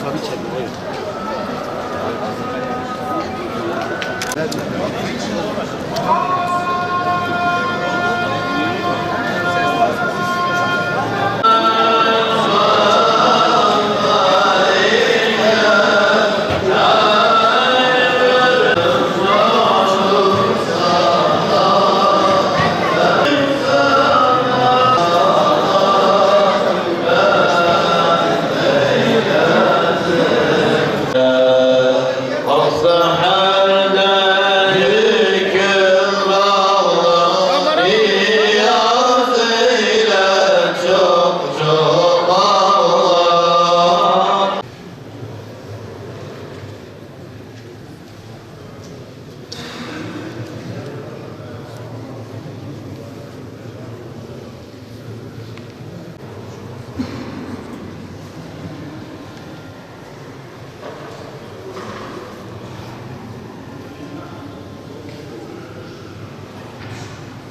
Sabit çekmiyor.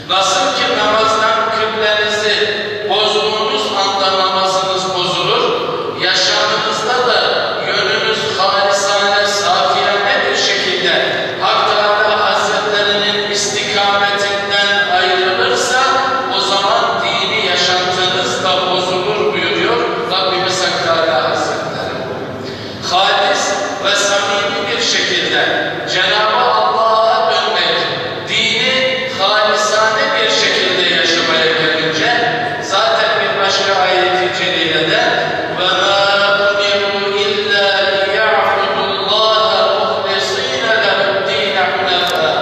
Nasıl ki namazdan kıblenizi bozduğunuz anda namazınız bozulur, yaşamınızda da yönünüz halisane, safiyane bir şekilde Hak Teâlâ Hazretlerinin istikametinden ayrılırsa o zaman dini yaşantınız da bozulur buyuruyor Rabbimiz Hak Teâlâ Hazretleri. Halis ve samimi bir şekilde Cenab-ı Allah'a dönmek, dini halisane bir şekilde yaşamaya gelince zaten bir başka ayet-i celilede وَمَا أُمِرُوا إِلَّا لِيَعْبُدُوا اللّٰهَ مُخْلِصِينَ لَهُ الدِّينَ حُنَفَاءَ.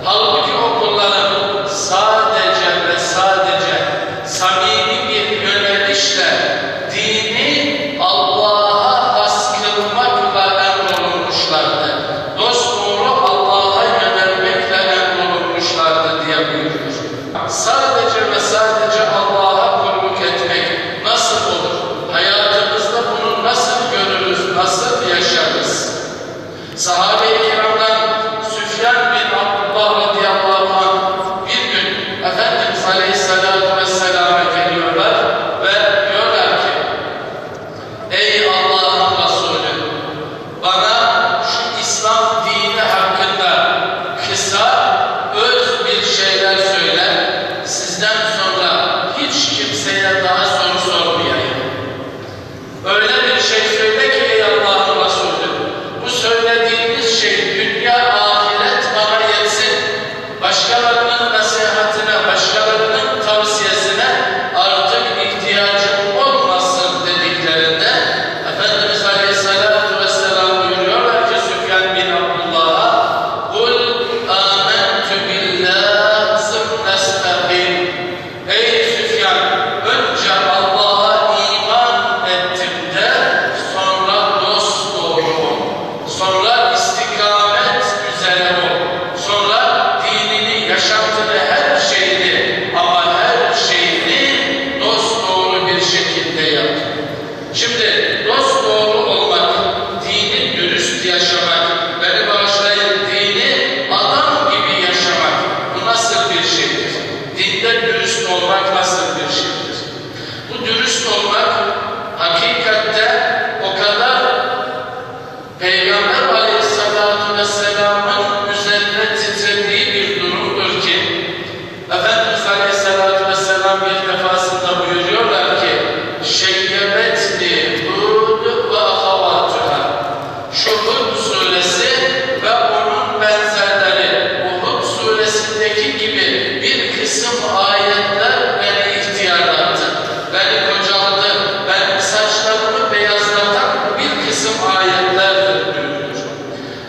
Halbuki o kulların sadece ve sadece samimi bir yönelişle dini Allah'a has kılmakla emrolunmuşlardı. Dosdoğru Allah'a yönelmekle emrolunmuşlardı diye buyuruyor. Sadece ve sadece Allah'a kulluk etmek nasıl olur? Hayatımızda bunu nasıl görürüz, nasıl yaşarız? Sahabe-i kiramdan Süfyan bin Abdullah radıyallahu anh bir gün Efendimiz Aleyhisselatü Vesselam'a geliyorlar ve diyorlar ki ey Allah'ın Resulü, bana şu İslam dini hakkında kısa, öz bir şeyler söyle, sizden sonra hiç kimseye daha soru sormayayım. Öyle bir şey söyle ki ey Allah'ın Resulü, bu söylediğiniz şey dünya ahiret bana yetsin. Başkalarının nasihatine, başkalarının tavsiyesine artık ihtiyacım olmasın dediklerinde Efendimiz Aleyhisselatü Vesselam buyuruyorlar ki Süfyan bin Abdullah'a قُلْ آمَنْتُ بِاللّٰهِ ثُمَّ اسْتَقِمْ. Ey Süfyan, önce Allah'a iman ettim de sonra dosdoğru ol. Sonra istikamet üzere ol. Sonra dinini, yaşantını, her şeyini ama her şeyini dosdoğru bir şekilde yap. Şimdi dosdoğru olmak, dini dürüst yaşamak, beni bağışlayın, dini adam gibi yaşamak, bu nasıl bir şeydir? Dinde dürüst olmak nasıl bir şeydir? Bu dürüst olmak hakikatte o kadar Peygamber Aleyhisselatü Vesselam'ın üzerine titrediği bir durumdur ki Efendimiz Aleyhisselatü Vesselam bir defasında buyuruyorlar ki şeyyebetli Hud ve ahavatuha. Şu Hud suresi ve onun benzerleri, Hud suresindeki gibi bir kısım ayetler beni ihtiyarlattı, beni kocaldı, benim saçlarımı beyazlatan bir kısım ayetlerdir buyuruyor.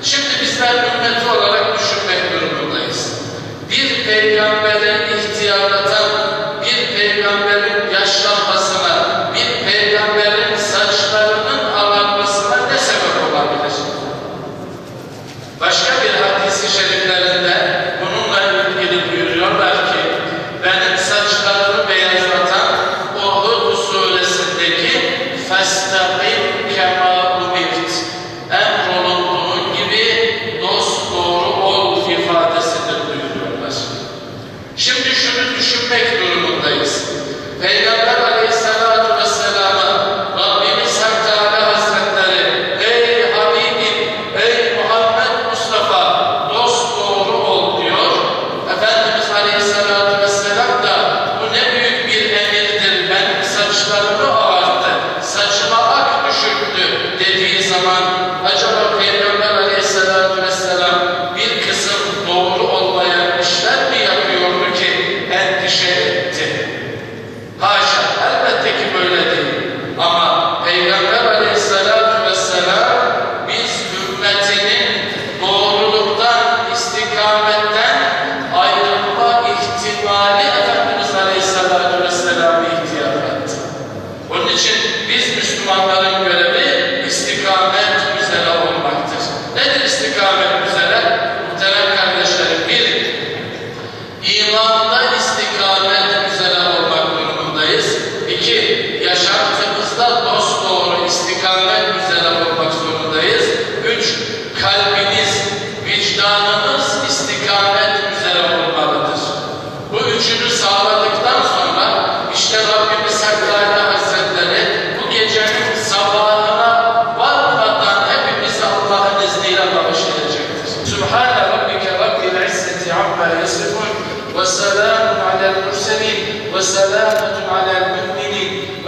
Şimdi bizler ümmeti olarak düşünmek durumundayız. Bir peygamberin ihtiyarlatan, bir peygamberin yaşlanmasına, bir peygamberin saçlarının ağarmasına ne sebep olabilir? Başka bir hadis-i şeriflerinde bununla ilgili buyuruyorlar ki benim saçlarımı beyazlatan o Hud suresindeki فَاسْتَقِمْ كَمَا اُمِرْتِ emrolunduğun gibi dosdoğru ol ifadesidir buyuruyorlar. Şimdi şunu düşünmek durumundayız. Peygamber Aleyhisselatü Vesselam'a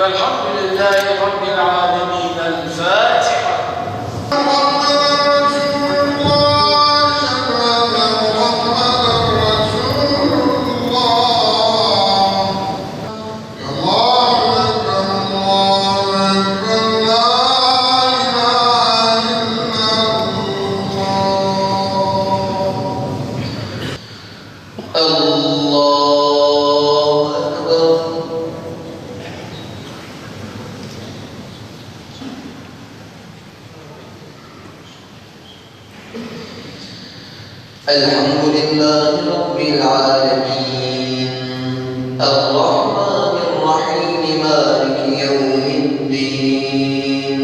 والحمد لله رب العالمين. الفاتحة. الحمد لله رب العالمين الرحمن الرحيم مالك يوم الدين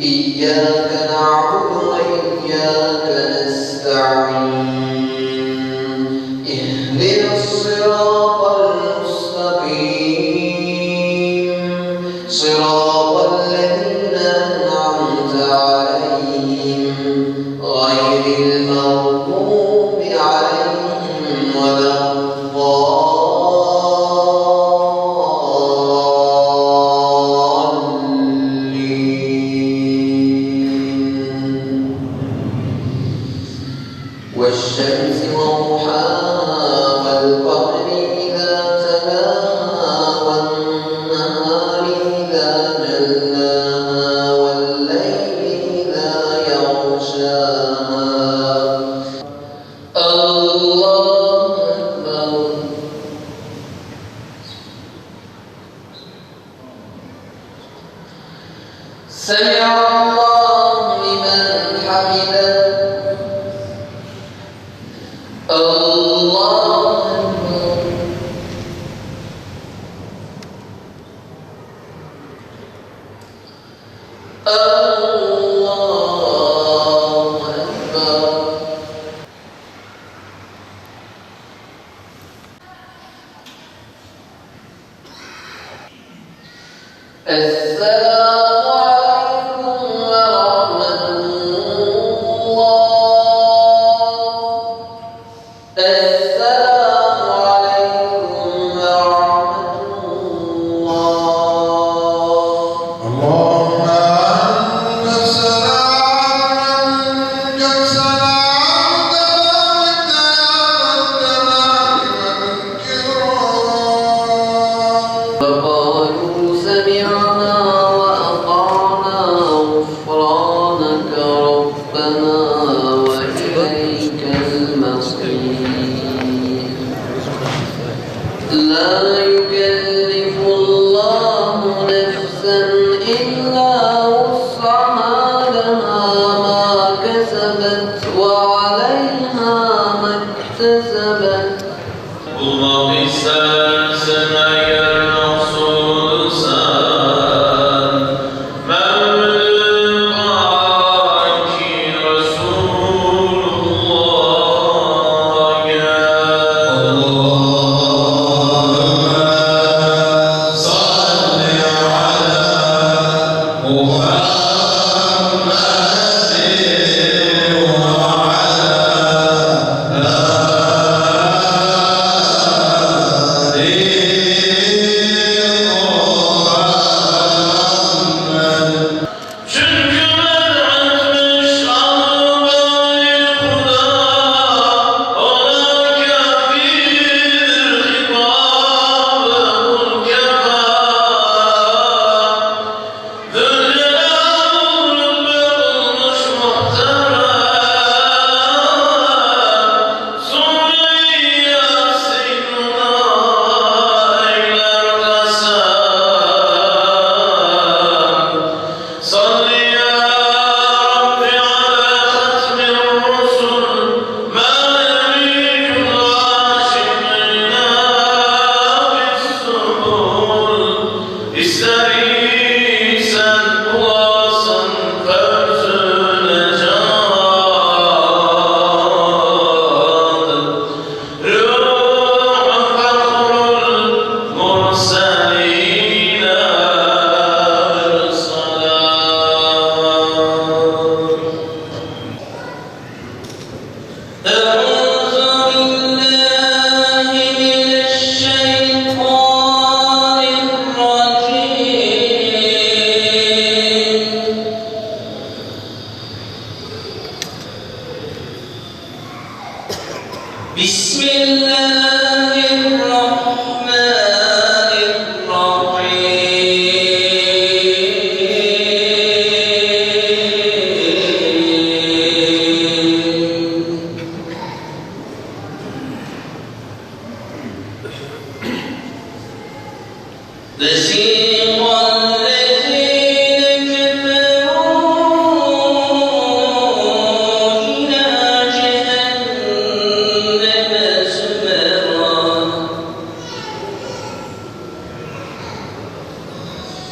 إياك نعبد وإياك نستعين اهدنا الصراط المستقيم صراط الذين أنعمت عليهم غير المغضوب عليهم ولا الضالين والشمس وضحاها والقمر إذا تلاها والنهار إذا جلاها والليل إذا يغشاها الله أكبر. سمع الله لمن حمده. الله أكبر. الله أكبر. السلام عليكم ورحمة الله. السلام عليكم ورحمة الله. اللهم أنت السلام منك السلام تبارك يا ذا الجلال والإكرام. وقالوا سمعنا وأطعنا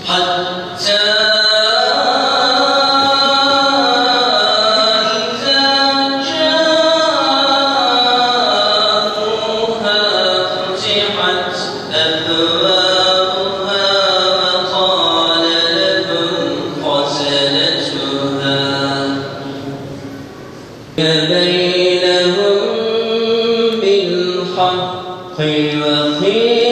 حتى بينهم بالحق وقيل